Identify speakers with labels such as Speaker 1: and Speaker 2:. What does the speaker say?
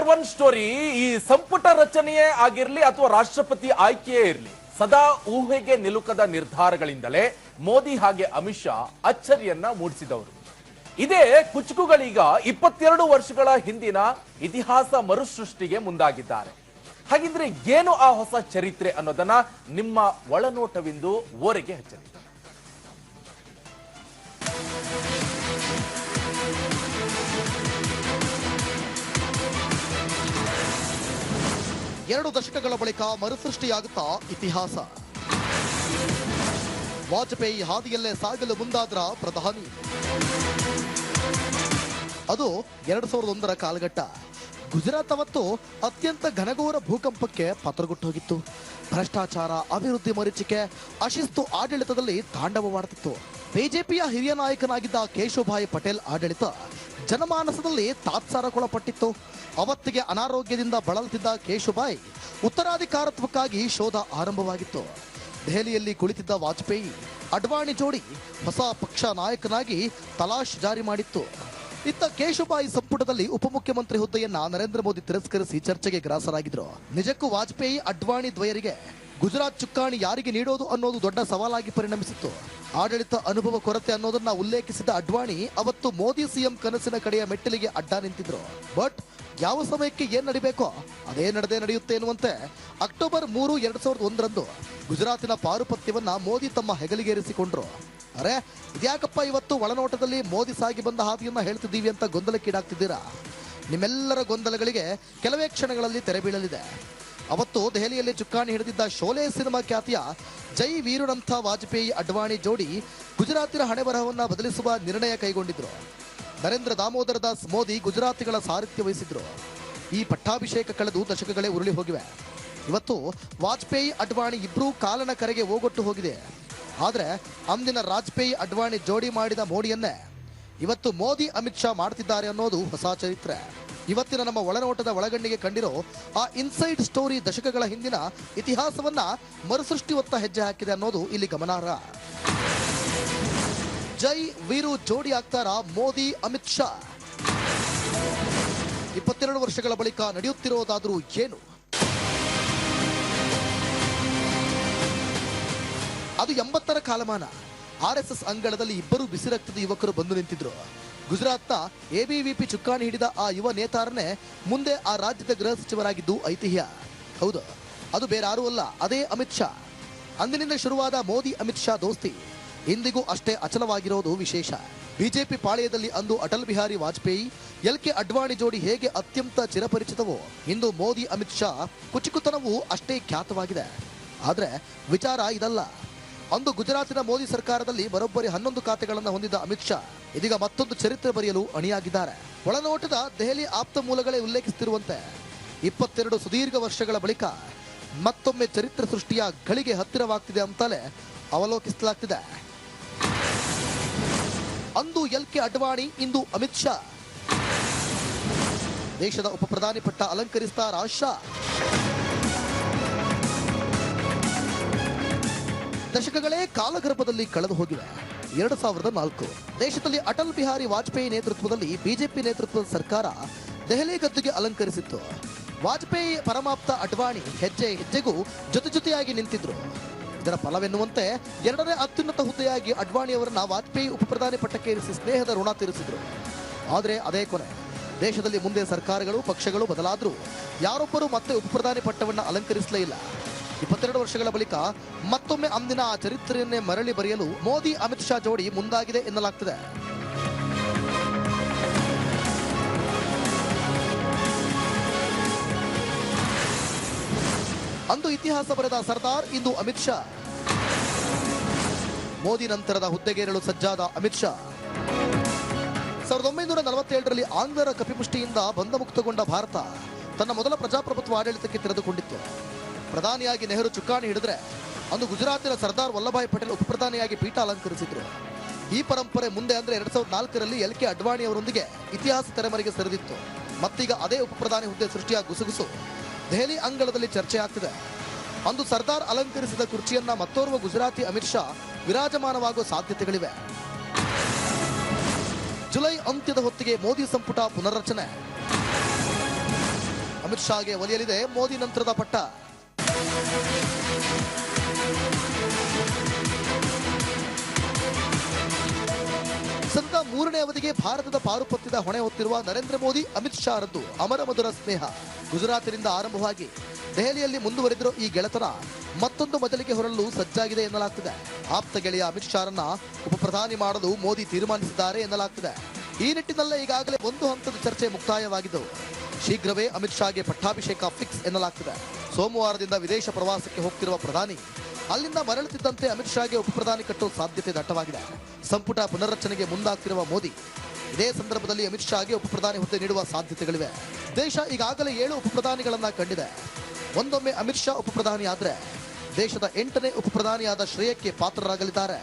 Speaker 1: #1 story ಈ ಸಂಪುಟ ರಚನೆಯೇ ಆಗಿರಲಿ ಅಥವಾ ರಾಷ್ಟ್ರಪತಿ ಆಯ್ಕೆಯೇ ಇರಲಿ, ಸದಾ ಊಹೆಗೆ ನಿಲುಕದ ನಿರ್ಧಾರಗಳಿಂದಲೇ ಮೋದಿ ಹಾಗೆ ಅಮಿತ್ ಶಾ ಅಚ್ಚರಿಯನ್ನ ಮೂಡಿಸಿದವರು. ಇದೇ ಕುಚುಕುಗಳೀಗ 22 ವರ್ಷಗಳ ಹಿಂದಿನ ಇತಿಹಾಸ ಮರುಸೃಷ್ಟಿಗೆ ಮುಂದಾಗಿದ್ದಾರೆ. ಹಾಗಿದ್ರೆ ಏನು ಆ ಹೊಸ ಚರಿತ್ರೆ ಅನ್ನೋದನ್ನ ನಿಮ್ಮ ಒಳನೋಟವಿಂದು ಓರೆಗೆ ಹಚ್ಚಲಿ.
Speaker 2: ಎರಡು ದಶಕಗಳ ಬಳಿಕ ಮರುಸೃಷ್ಟಿಯಾಗುತ್ತಾ ಇತಿಹಾಸ. ವಾಜಪೇಯಿ ಹಾದಿಯಲ್ಲೇ ಸಾಗಲು ಮುಂದಾದ್ರ ಪ್ರಧಾನಿ. ಅದು 2001ರ ಕಾಲಘಟ್ಟ. ಗುಜರಾತ್ ಅವತ್ತು ಅತ್ಯಂತ ಘನಘೋರ ಭೂಕಂಪಕ್ಕೆ ಪತ್ರಗುಟ್ಟು ಹೋಗಿತ್ತು. ಭ್ರಷ್ಟಾಚಾರ, ಅಭಿವೃದ್ಧಿ ಮರೀಚಿಕೆ, ಅಶಿಸ್ತು ಆಡಳಿತದಲ್ಲಿ ತಾಂಡವವಾಡುತ್ತಿತ್ತು. ಬಿಜೆಪಿಯ ಹಿರಿಯ ನಾಯಕನಾಗಿದ್ದ ಕೇಶುಭಾಯಿ ಪಟೇಲ್ ಆಡಳಿತ ಜನಮಾನಸದಲ್ಲಿ ತಾತ್ಸಾರಕ್ಕೊಳಪಟ್ಟಿತ್ತು. ಅವತ್ತಿಗೆ ಅನಾರೋಗ್ಯದಿಂದ ಬಳಲುತ್ತಿದ್ದ ಕೇಶುಭಾಯಿ ಉತ್ತರಾಧಿಕಾರತ್ವಕ್ಕಾಗಿ ಶೋಧ ಆರಂಭವಾಗಿತ್ತು. ದೆಹಲಿಯಲ್ಲಿ ಕುಳಿತಿದ್ದ ವಾಜಪೇಯಿ ಅಡ್ವಾಣಿ ಜೋಡಿ ಹೊಸ ಪಕ್ಷ ನಾಯಕನಾಗಿ ತಲಾಶ್ ಜಾರಿ ಮಾಡಿತ್ತು. ಇತ್ತ ಕೇಶುಭಾಯಿ ಸಂಪುಟದಲ್ಲಿ ಉಪಮುಖ್ಯಮಂತ್ರಿ ಹುದ್ದೆಯನ್ನ ನರೇಂದ್ರ ಮೋದಿ ತಿರಸ್ಕರಿಸಿ ಚರ್ಚೆಗೆ ಗ್ರಾಸರಾಗಿದ್ರು. ನಿಜಕ್ಕೂ ವಾಜಪೇಯಿ ಅಡ್ವಾಣಿ ದ್ವಯರಿಗೆ ಗುಜರಾತ್ ಚುಕ್ಕಾಣಿ ಯಾರಿಗೆ ನೀಡೋದು ಅನ್ನೋದು ದೊಡ್ಡ ಸವಾಲಾಗಿ ಪರಿಣಮಿಸಿತ್ತು. ಆಡಳಿತ ಅನುಭವ ಕೊರತೆ ಅನ್ನೋದನ್ನ ಉಲ್ಲೇಖಿಸಿದ ಅಡ್ವಾಣಿ ಅವತ್ತು ಮೋದಿ ಸಿಎಂ ಕನಸಿನ ಕಡೆಯ ಮೆಟ್ಟಿಲಿಗೆ ಅಡ್ಡ ನಿಂತಿದ್ರು. ಬಟ್ ಯಾವ ಸಮಯಕ್ಕೆ ಏನ್ ನಡಿಬೇಕೋ ಅದೇ ನಡೆಯುತ್ತೆ ಎನ್ನುವಂತೆ ಅಕ್ಟೋಬರ್ 3, 2001ರಂದು ಗುಜರಾತಿನ ಪಾರುಪತ್ಯವನ್ನ ಮೋದಿ ತಮ್ಮ ಹೆಗಲಿಗೇರಿಸಿಕೊಂಡ್ರು. ಅರೆ ಇದ್ಯಾಕಪ್ಪ ಇವತ್ತು ಒಳನೋಟದಲ್ಲಿ ಮೋದಿ ಸಾಗಿ ಬಂದ ಹಾದಿಯನ್ನ ಹೇಳ್ತಿದ್ದೀವಿ ಅಂತ ಗೊಂದಲಕ್ಕೀಡಾಗ್ತಿದ್ದೀರಾ? ನಿಮ್ಮೆಲ್ಲರ ಗೊಂದಲಗಳಿಗೆ ಕೆಲವೇ ಕ್ಷಣಗಳಲ್ಲಿ ತೆರೆ ಬೀಳಲಿದೆ. ಅವತ್ತು ದೆಹಲಿಯಲ್ಲಿ ಚುಕ್ಕಾಣಿ ಹಿಡಿದಿದ್ದ ಶೋಲೆ ಸಿನಿಮಾ ಖ್ಯಾತಿಯ ಜೈ ವೀರುನಂಥ ವಾಜಪೇಯಿ ಅಡ್ವಾಣಿ ಜೋಡಿ ಗುಜರಾತಿನ ಹಣೆಬರಹವನ್ನ ಬದಲಿಸುವ ನಿರ್ಣಯ ಕೈಗೊಂಡಿದ್ರು. ನರೇಂದ್ರ ದಾಮೋದರ ದಾಸ್ ಮೋದಿ ಗುಜರಾತಿಗಳ ಸಾರಥ್ಯ ವಹಿಸಿದ್ರು. ಈ ಪಟ್ಟಾಭಿಷೇಕ ಕಳೆದು ದಶಕಗಳೇ ಉರುಳಿ ಹೋಗಿವೆ. ಇವತ್ತು ವಾಜಪೇಯಿ ಅಡ್ವಾಣಿ ಇಬ್ರೂ ಕಾಲನ ಕರೆಗೆ ಓಗೊಟ್ಟು ಹೋಗಿದೆ. ಆದರೆ ಅಂದಿನ ವಾಜಪೇಯಿ ಅಡ್ವಾಣಿ ಜೋಡಿ ಮಾಡಿದ ಮೋಡಿಯನ್ನೇ ಇವತ್ತು ಮೋದಿ ಅಮಿತ್ ಶಾ ಮಾಡ್ತಿದ್ದಾರೆ ಅನ್ನೋದು ಹೊಸ ಚರಿತ್ರೆ. ಇವತ್ತಿನ ನಮ್ಮ ಒಳನೋಟದ ಒಳಗಣ್ಣಿಗೆ ಕಂಡಿರೋ ಆ ಇನ್ಸೈಡ್ ಸ್ಟೋರಿ ದಶಕಗಳ ಹಿಂದಿನ ಇತಿಹಾಸವನ್ನ ಮರುಸೃಷ್ಟಿಯತ್ತ ಹೆಜ್ಜೆ ಹಾಕಿದೆ ಅನ್ನೋದು ಇಲ್ಲಿ ಗಮನಾರ್ಹ. ಜೈ ವೀರು ಜೋಡಿ ಆಗ್ತಾರ ಮೋದಿ ಅಮಿತ್ ಶಾ? 22 ವರ್ಷಗಳ ಬಳಿಕ ನಡೆಯುತ್ತಿರೋದಾದ್ರೂ ಏನು? ಅದು 80ರ ಕಾಲಮಾನ. RSS ಅಂಗಳದಲ್ಲಿ ಇಬ್ಬರು ಬಿಸಿ ರಕ್ತದ ಯುವಕರು ಬಂದು ನಿಂತಿದ್ರು. ಗುಜರಾತ್ನ ABVP ಚುಕ್ಕಾಣಿ ಹಿಡಿದ ಆ ಯುವ ನೇತಾರನೇ ಮುಂದೆ ಆ ರಾಜ್ಯದ ಗೃಹ ಸಚಿವರಾಗಿದ್ದು ಐತಿಹ್ಯ. ಹೌದು, ಅದು ಬೇರೆ ಯಾರೂ ಅಲ್ಲ, ಅದೇ ಅಮಿತ್ ಶಾ. ಅಂದಿನಿಂದ ಶುರುವಾದ ಮೋದಿ ಅಮಿತ್ ಶಾ ದೋಸ್ತಿ ಇಂದಿಗೂ ಅಷ್ಟೇ ಅಚಲವಾಗಿರೋದು ವಿಶೇಷ. ಬಿಜೆಪಿ ಪಾಳೆಯದಲ್ಲಿ ಅಂದು ಅಟಲ್ ಬಿಹಾರಿ ವಾಜಪೇಯಿ, LK ಅಡ್ವಾಣಿ ಜೋಡಿ ಹೇಗೆ ಅತ್ಯಂತ ಚಿರಪರಿಚಿತವೋ, ಇಂದು ಮೋದಿ ಅಮಿತ್ ಶಾ ಕುಚುಕುತನವೂ ಅಷ್ಟೇ ಖ್ಯಾತವಾಗಿದೆ. ಆದ್ರೆ ವಿಚಾರ ಇದಲ್ಲ. ಅಂದು ಗುಜರಾತಿನ ಮೋದಿ ಸರ್ಕಾರದಲ್ಲಿ ಬರೋಬ್ಬರಿ 11 ಖಾತೆಗಳನ್ನು ಹೊಂದಿದ್ದ ಅಮಿತ್ ಶಾ ಇದೀಗ ಮತ್ತೊಂದು ಚರಿತ್ರೆ ಬರೆಯಲು ಅಣಿಯಾಗಿದ್ದಾರೆ. ಒಳನೋಟದ ದೆಹಲಿ ಆಪ್ತ ಮೂಲಗಳೇ ಉಲ್ಲೇಖಿಸುತ್ತಿರುವಂತೆ 22 ಸುದೀರ್ಘ ವರ್ಷಗಳ ಬಳಿಕ ಮತ್ತೊಮ್ಮೆ ಚರಿತ್ರೆ ಸೃಷ್ಟಿಯ ಗಳಿಗೆ ಹತ್ತಿರವಾಗ್ತಿದೆ ಅಂತಲೇ ಅವಲೋಕಿಸಲಾಗ್ತಿದೆ. ಅಂದು LK ಅಡ್ವಾಣಿ, ಇಂದು ಅಮಿತ್ ಶಾ. ದೇಶದ ಉಪ ಪ್ರಧಾನಿ ಪಟ್ಟ ಅಲಂಕರಿಸ್ತಾರ ಶಾ. ದಶಕಗಳೇ ಕಾಲಗರ್ಭದಲ್ಲಿ ಕಳೆದು ಹೋಗಿವೆ. 2004 ದೇಶದಲ್ಲಿ ಅಟಲ್ ಬಿಹಾರಿ ವಾಜಪೇಯಿ ನೇತೃತ್ವದಲ್ಲಿ ಬಿಜೆಪಿ ನೇತೃತ್ವದ ಸರ್ಕಾರ ದೆಹಲಿ ಗದ್ದುಗೆ ಅಲಂಕರಿಸಿತ್ತು. ವಾಜಪೇಯಿ ಪರಮಾಪ್ತ ಅಡ್ವಾಣಿ ಹೆಜ್ಜೆ ಹೆಜ್ಜೆಗೂ ಜೊತೆಯಾಗಿ ನಿಂತಿದ್ರು. ಇದರ ಫಲವೆನ್ನುವಂತೆ 2ನೇ ಅತ್ಯುನ್ನತ ಹುದ್ದೆಯಾಗಿ ಅಡ್ವಾಣಿಯವರನ್ನ ವಾಜಪೇಯಿ ಉಪ ಪ್ರಧಾನಿ ಪಟ್ಟಕ್ಕೆ ಇರಿಸಿ ಸ್ನೇಹದ ಋಣ ತೀರಿಸಿದ್ರು. ಆದರೆ ಅದೇ ಕೊನೆ. ದೇಶದಲ್ಲಿ ಮುಂದೆ ಸರ್ಕಾರಗಳು, ಪಕ್ಷಗಳು ಬದಲಾದ್ರೂ ಯಾರೊಬ್ಬರೂ ಮತ್ತೆ ಉಪ ಪ್ರಧಾನಿ ಪಟ್ಟವನ್ನು ಅಲಂಕರಿಸಲೇ ಇಲ್ಲ. 22 ವರ್ಷಗಳ ಬಳಿಕ ಮತ್ತೊಮ್ಮೆ ಅಂದಿನ ಆ ಚರಿತ್ರೆಯನ್ನೇ ಮರಳಿ ಬರೆಯಲು ಮೋದಿ ಅಮಿತ್ ಶಾ ಜೋಡಿ ಮುಂದಾಗಿದೆ ಎನ್ನಲಾಗ್ತಿದೆ. ಅಂದು ಇತಿಹಾಸ ಬರೆದ ಸರ್ದಾರ್, ಇಂದು ಅಮಿತ್ ಶಾ. ಮೋದಿ ನಂತರದ ಹುದ್ದೆಗೇರಲು ಸಜ್ಜಾದ ಅಮಿತ್ ಶಾ. 1947ರಲ್ಲಿ ಆಂಗ್ಲರ ಕಪಿಮುಷ್ಟಿಯಿಂದ ಬಂಧಮುಕ್ತಗೊಂಡ ಭಾರತ ತನ್ನ ಮೊದಲ ಪ್ರಜಾಪ್ರಭುತ್ವ ಆಡಳಿತಕ್ಕೆ ತೆರೆದುಕೊಂಡಿತ್ತು. ಪ್ರಧಾನಿಯಾಗಿ ನೆಹರು ಚುಕ್ಕಾಣಿ ಹಿಡಿದ್ರೆ ಅಂದು ಗುಜರಾತಿನ ಸರ್ದಾರ್ ವಲ್ಲಭಾಯ್ ಪಟೇಲ್ ಉಪ ಪ್ರಧಾನಿಯಾಗಿ ಪೀಠ ಅಲಂಕರಿಸಿದ್ರು. ಈ ಪರಂಪರೆ ಮುಂದೆ ಅಂದ್ರೆ 2004ರಲ್ಲಿ LK ಅಡ್ವಾಣಿ ಅವರೊಂದಿಗೆ ಇತಿಹಾಸ ತೆರೆಮರೆಗೆ ಸರಿದಿತ್ತು. ಮತ್ತೀಗ ಅದೇ ಉಪ ಪ್ರಧಾನಿ ಹುದ್ದೆ ಸೃಷ್ಟಿಯ ಗುಸುಗುಸು ದೆಹಲಿ ಅಂಗಳದಲ್ಲಿ ಚರ್ಚೆ ಆಗ್ತಿದೆ. ಅಂದು ಸರ್ದಾರ್ ಅಲಂಕರಿಸಿದ ಕುರ್ಚಿಯನ್ನ ಮತ್ತೋರ್ವ ಗುಜರಾತಿ ಅಮಿತ್ ಶಾ ವಿರಾಜಮಾನವಾಗುವ ಸಾಧ್ಯತೆಗಳಿವೆ. ಜುಲೈ ಅಂತ್ಯದ ಹೊತ್ತಿಗೆ ಮೋದಿ ಸಂಪುಟ ಪುನರ್ರಚನೆ. ಅಮಿತ್ ಶಾಗೆ ಒಲಿಯಲಿದೆ ಮೋದಿ ನಂತರದ ಪಟ್ಟ. ಸತತ 3ನೇ ಅವಧಿಗೆ ಭಾರತದ ಪಾರುಪತ್ಯದ ಹೊಣೆ ಹೊತ್ತಿರುವ ನರೇಂದ್ರ ಮೋದಿ ಅಮಿತ್ ಶಾ ರದ್ದು ಅಮರ ಮಧುರ ಸ್ನೇಹ. ಗುಜರಾತಿನಿಂದ ಆರಂಭವಾಗಿ ದೆಹಲಿಯಲ್ಲಿ ಮುಂದುವರೆದಿರೋ ಈ ಗೆಳೆತನ ಮತ್ತೊಂದು ಮಜಲಿಗೆ ಹೊರಲು ಸಜ್ಜಾಗಿದೆ ಎನ್ನಲಾಗ್ತಿದೆ. ಆಪ್ತ ಗೆಳೆಯ ಅಮಿತ್ ಶಾರನ್ನ ಉಪಪ್ರಧಾನಿ ಮಾಡಲು ಮೋದಿ ತೀರ್ಮಾನಿಸಿದ್ದಾರೆ ಎನ್ನಲಾಗ್ತಿದೆ. ಈ ನಿಟ್ಟಿನಲ್ಲೇ ಈಗಾಗಲೇ ಒಂದು ಹಂತದ ಚರ್ಚೆ ಮುಕ್ತಾಯವಾಗಿದ್ದು ಶೀಘ್ರವೇ ಅಮಿತ್ ಶಾಗೆ ಪಟ್ಟಾಭಿಷೇಕ ಫಿಕ್ಸ್ ಎನ್ನಲಾಗ್ತಿದೆ. ಸೋಮವಾರದಿಂದ ವಿದೇಶ ಪ್ರವಾಸಕ್ಕೆ ಹೋಗ್ತಿರುವ ಪ್ರಧಾನಿ ಅಲ್ಲಿಂದ ಮರಳುತ್ತಿದ್ದಂತೆ ಅಮಿತ್ ಶಾಗೆ ಉಪಪ್ರಧಾನಿ ಕಟ್ಟುವ ಸಾಧ್ಯತೆ ದಟ್ಟವಾಗಿದೆ. ಸಂಪುಟ ಪುನರ್ರಚನೆಗೆ ಮುಂದಾಗ್ತಿರುವ ಮೋದಿ ಇದೇ ಸಂದರ್ಭದಲ್ಲಿ ಅಮಿತ್ ಶಾಗೆ ಉಪಪ್ರಧಾನಿ ಹುದ್ದೆ ನೀಡುವ ಸಾಧ್ಯತೆಗಳಿವೆ. ದೇಶ ಈಗಾಗಲೇ 7 ಉಪಪ್ರಧಾನಿಗಳನ್ನ ಕಂಡಿದೆ. ಒಂದೊಮ್ಮೆ ಅಮಿತ್ ಶಾ ಉಪಪ್ರಧಾನಿ ಆದ್ರೆ ದೇಶದ 8ನೇ ಉಪಪ್ರಧಾನಿಯಾದ ಶ್ರೇಯಕ್ಕೆ ಪಾತ್ರರಾಗಲಿದ್ದಾರೆ.